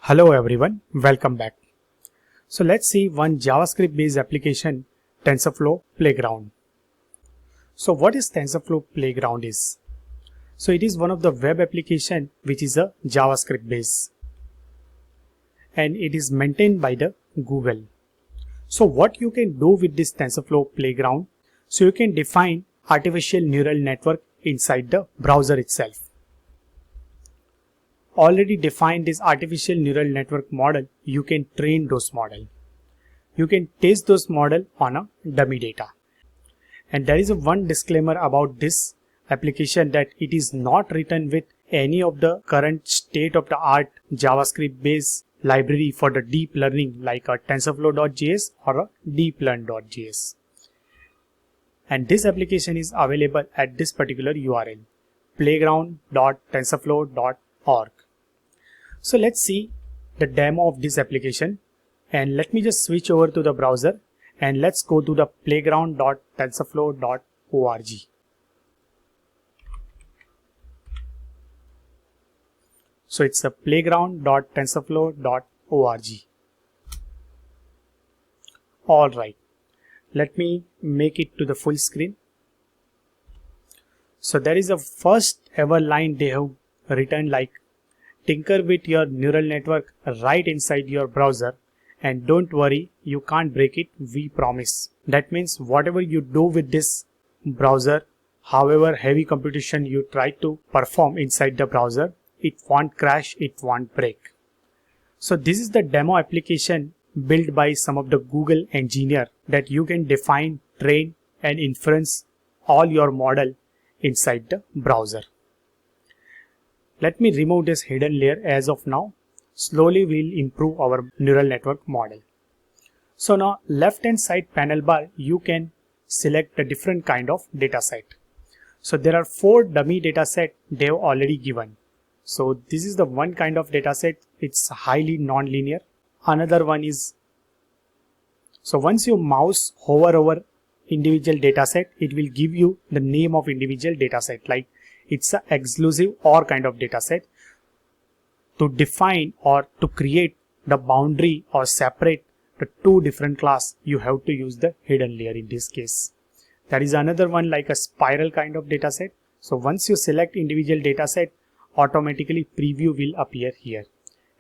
Hello everyone, welcome back. So let's see one JavaScript based application, TensorFlow Playground. So what is TensorFlow Playground is? So it is one of the web application which is a JavaScript base and it is maintained by the Google. So what you can do with this TensorFlow Playground? So you can define artificial neural network inside the browser itself. Already defined this artificial neural network model, you can train those model. You can test those model on a dummy data. And there is a one disclaimer about this application that it is not written with any of the current state of the art JavaScript based library for the deep learning like a TensorFlow.js or a deeplearn.js. And this application is available at this particular URL, playground.tensorflow.org. So let's see the demo of this application, and let me just switch over to the browser and let's go to the playground.tensorflow.org. So it's a playground.tensorflow.org. Alright, let me make it to the full screen. So there is a first ever line they have written like, tinker with your neural network right inside your browser, and don't worry, you can't break it, we promise. That means whatever you do with this browser, however heavy computation you try to perform inside the browser, it won't crash, it won't break. So this is the demo application built by some of the Google engineer that you can define, train and inference all your model inside the browser. Let me remove this hidden layer as of now. Slowly we'll improve our neural network model. So now left hand side panel bar, you can select a different kind of data set. So there are 4 dummy data set they have already given. So this is the one kind of data set, it's highly non-linear. Another one is, so once you mouse hover over individual data set, it will give you the name of individual data set, like it's an exclusive OR kind of data set. To define or to create the boundary or separate the 2 different class, you have to use the hidden layer in this case. There is another one like a spiral kind of data set. So once you select individual data set, automatically preview will appear here.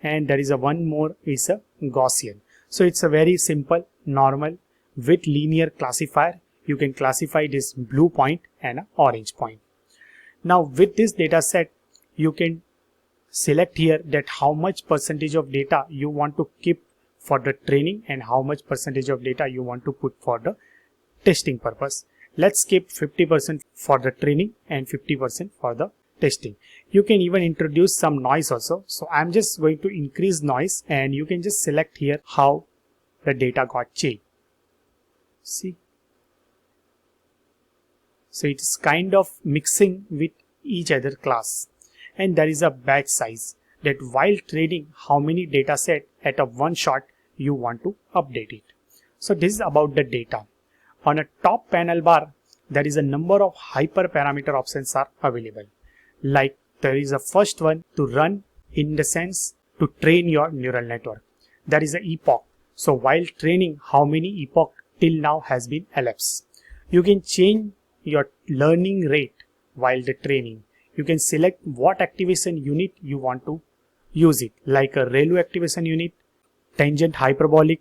And there is a one more is a Gaussian. So it's a very simple, normal with linear classifier. You can classify this blue point and an orange point. Now with this data set, you can select here that how much percentage of data you want to keep for the training and how much percentage of data you want to put for the testing purpose. Let's keep 50% for the training and 50% for the testing. You can even introduce some noise also. So I'm just going to increase noise and you can just select here how the data got changed. See? So it is kind of mixing with each other class. And there is a batch size that while training how many data set at a one shot you want to update it. So this is about the data. On a top panel bar, there is a number of hyperparameter options are available. Like there is a first one to run, in the sense to train your neural network. There is a epoch. So while training, how many epoch till now has been elapsed. You can change your learning rate while the training. You can select what activation unit you want to use it, like a ReLU activation unit, tangent hyperbolic,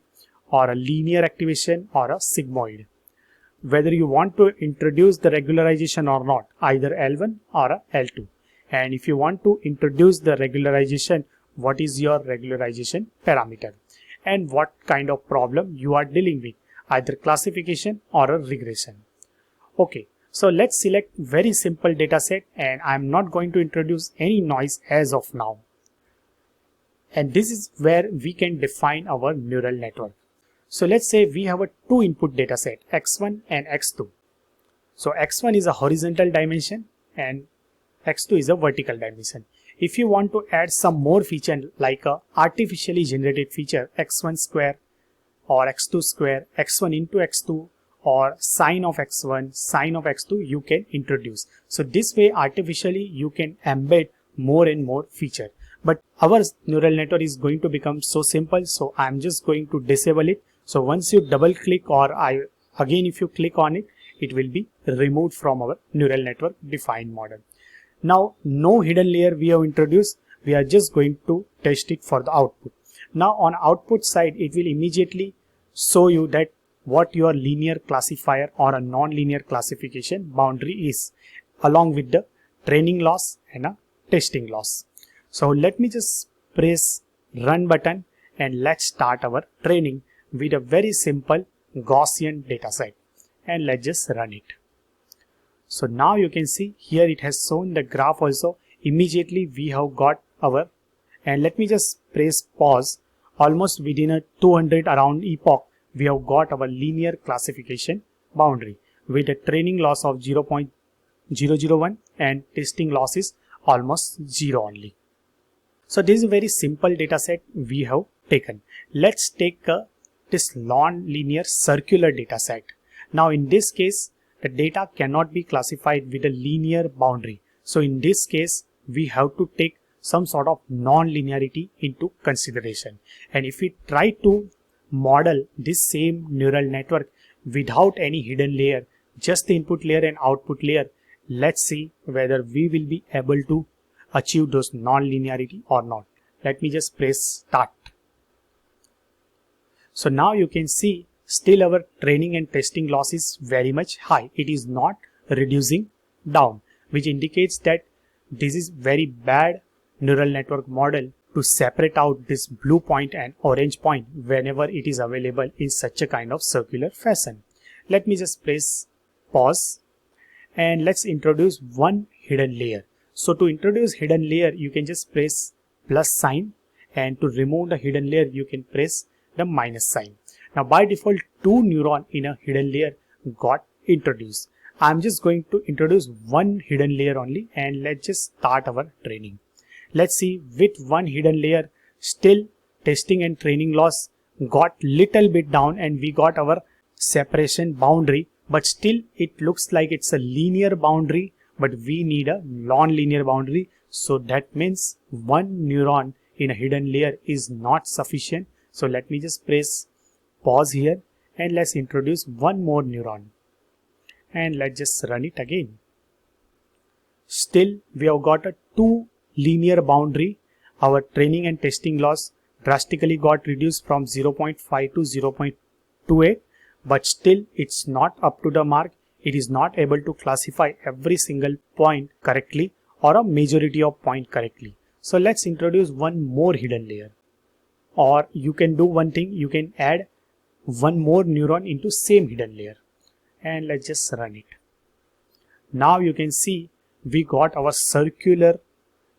or a linear activation, or a sigmoid. Whether you want to introduce the regularization or not, either L1 or a L2. And if you want to introduce the regularization, what is your regularization parameter? And what kind of problem you are dealing with, either classification or a regression. Okay. So let's select very simple data set, and I'm not going to introduce any noise as of now. And this is where we can define our neural network. So let's say we have a 2 input data set, x1 and x2. So x1 is a horizontal dimension and x2 is a vertical dimension. If you want to add some more feature like a artificially generated feature, x1 square or x2 square, x1 into x2, or sine of x1, sine of x2, you can introduce. So this way artificially you can embed more and more feature. but our neural network is going to become so simple, so I'm just going to disable it. So once you double click, or again if you click on it, it will be removed from our neural network defined model. Now no hidden layer we have introduced, we are just going to test it for the output. Now on output side, it will immediately show you that what your linear classifier or a non-linear classification boundary is, along with the training loss and a testing loss. So let me just press run button and let's start our training with a very simple Gaussian dataset, and let's just run it. So now you can see here it has shown the graph also. Immediately we have got our, and let me just press pause. Almost within a 200 around epoch, we have got our linear classification boundary with a training loss of 0.001 and testing loss is almost 0 only. So this is a very simple data set we have taken. Let's take this non-linear circular data set. Now in this case, the data cannot be classified with a linear boundary. So in this case, we have to take some sort of non-linearity into consideration. And if we try to model this same neural network without any hidden layer, just the input layer and output layer, let's see whether we will be able to achieve those non-linearity or not. Let me just press start. So now you can see still our training and testing loss is very much high. It is not reducing down, which indicates that this is very bad neural network model to separate out this blue point and orange point whenever it is available in such a kind of circular fashion. Let me just press pause and let's introduce one hidden layer. So to introduce hidden layer, you can just press plus sign, and to remove the hidden layer, you can press the minus sign. Now by default, 2 neurons in a hidden layer got introduced. I'm just going to introduce one hidden layer only, and let's just start our training. Let's see, with one hidden layer, still testing and training loss got little bit down and we got our separation boundary, but still it looks like it's a linear boundary, but we need a non-linear boundary. So that means one neuron in a hidden layer is not sufficient. So let me just press pause here and let's introduce one more neuron and let's just run it again. Still we have got a 2 linear boundary. Our training and testing loss drastically got reduced from 0.5 to 0.28, but still it's not up to the mark. It is not able to classify every single point correctly or a majority of point correctly. So let's introduce one more hidden layer. Or you can do one thing, you can add one more neuron into same hidden layer and let's just run it. Now you can see we got our circular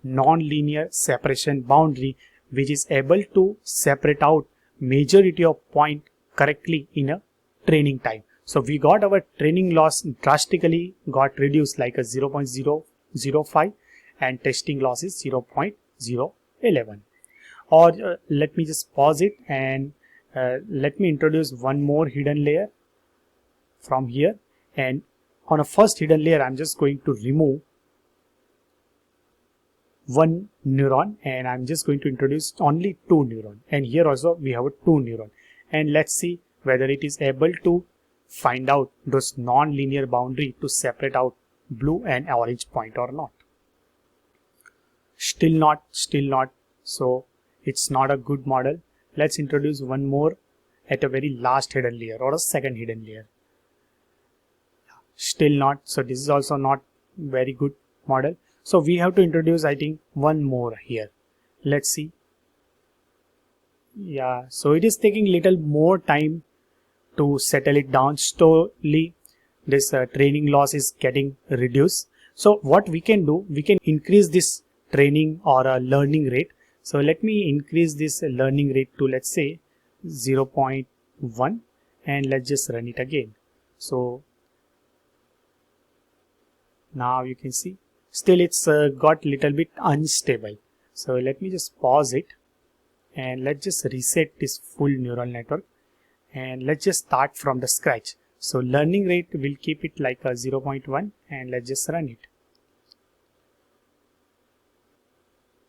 non-linear separation boundary, which is able to separate out majority of point correctly in a training time. So we got our training loss drastically got reduced like a 0.005 and testing loss is 0.011. Or let me just pause it and let me introduce one more hidden layer from here, and on a first hidden layer I'm just going to remove one neuron and I'm just going to introduce only 2 neuron, and here also we have a 2 neuron, and let's see whether it is able to find out those non-linear boundary to separate out blue and orange point or not. Still not. So it's not a good model. Let's introduce one more at a very last hidden layer or a second hidden layer. Still not. So this is also not very good model. So we have to introduce, I think, one more here. Let's see. Yeah, so it is taking little more time to settle it down. Slowly this training loss is getting reduced. So what we can do, we can increase this training or learning rate. So let me increase this learning rate to, let's say, 0.1 and let's just run it again. So now you can see still it's got little bit unstable. So let me just pause it and let's just reset this full neural network and let's just start from the scratch. So learning rate, will keep it like a 0.1 and let's just run it.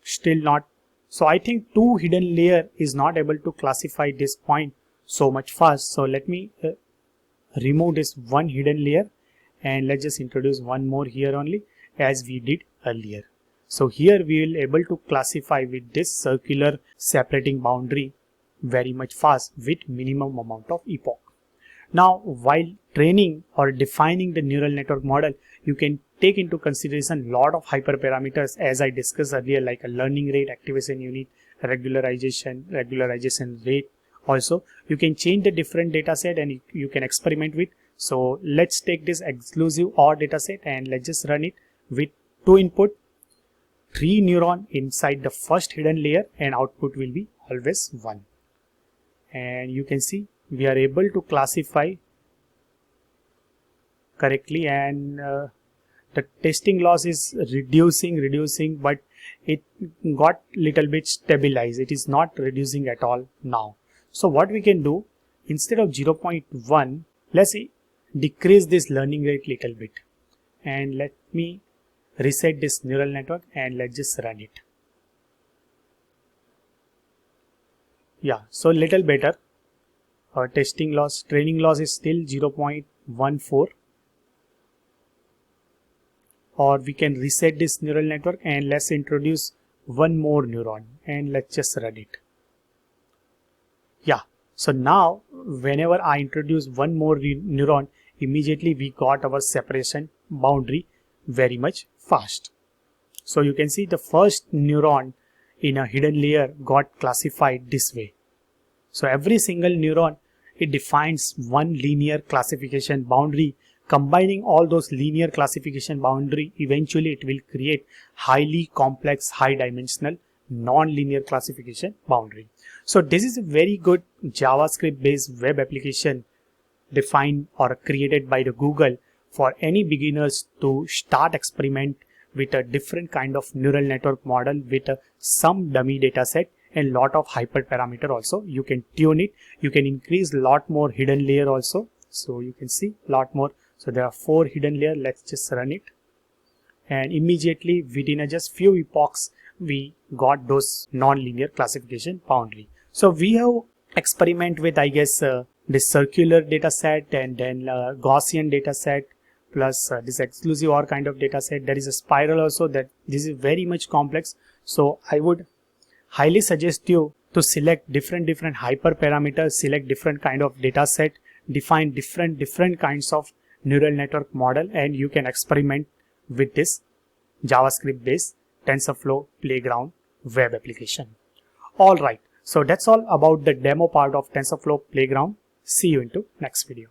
Still not So I think two hidden layer is not able to classify this point so much fast. So let me remove this one hidden layer and let's just introduce one more here only as we did earlier. So here we will able to classify with this circular separating boundary very much fast with minimum amount of epoch. Now while training or defining the neural network model, you can take into consideration lot of hyperparameters as I discussed earlier, like a learning rate, activation unit, regularization rate. Also you can change the different data set and you can experiment with. So let's take this exclusive OR data set and let's just run it with 2 input, 3 neuron inside the first hidden layer, and output will be always 1. And you can see we are able to classify correctly, and the testing loss is reducing, but it got little bit stabilized. It is not reducing at all now. So what we can do, instead of 0.1, let's decrease this learning rate little bit, and let me reset this neural network and let's just run it. Yeah, so little better. Training loss is still 0.14, or we can reset this neural network and let's introduce one more neuron and let's just run it. Yeah, so now whenever I introduce one more neuron, immediately we got our separation boundary very much fast. So you can see the first neuron in a hidden layer got classified this way. So every single neuron, it defines one linear classification boundary. Combining all those linear classification boundary, eventually it will create highly complex, high dimensional, non-linear classification boundary. So this is a very good JavaScript based web application defined or created by the Google for any beginners to start experiment with a different kind of neural network model with some dummy data set and lot of hyperparameter. Also you can tune it, you can increase lot more hidden layer also. So you can see lot more. So there are 4 hidden layer. Let's just run it, and immediately within just few epochs we got those non-linear classification boundary. So we have experiment with, I guess, this circular data set, and then Gaussian data set, plus this exclusive OR kind of data set. There is a spiral also, that this is very much complex. So I would highly suggest you to select different hyperparameters, select different kind of data set, define different kinds of neural network model, and you can experiment with this JavaScript based TensorFlow Playground web application. Alright, so that's all about the demo part of TensorFlow Playground. See you into next video.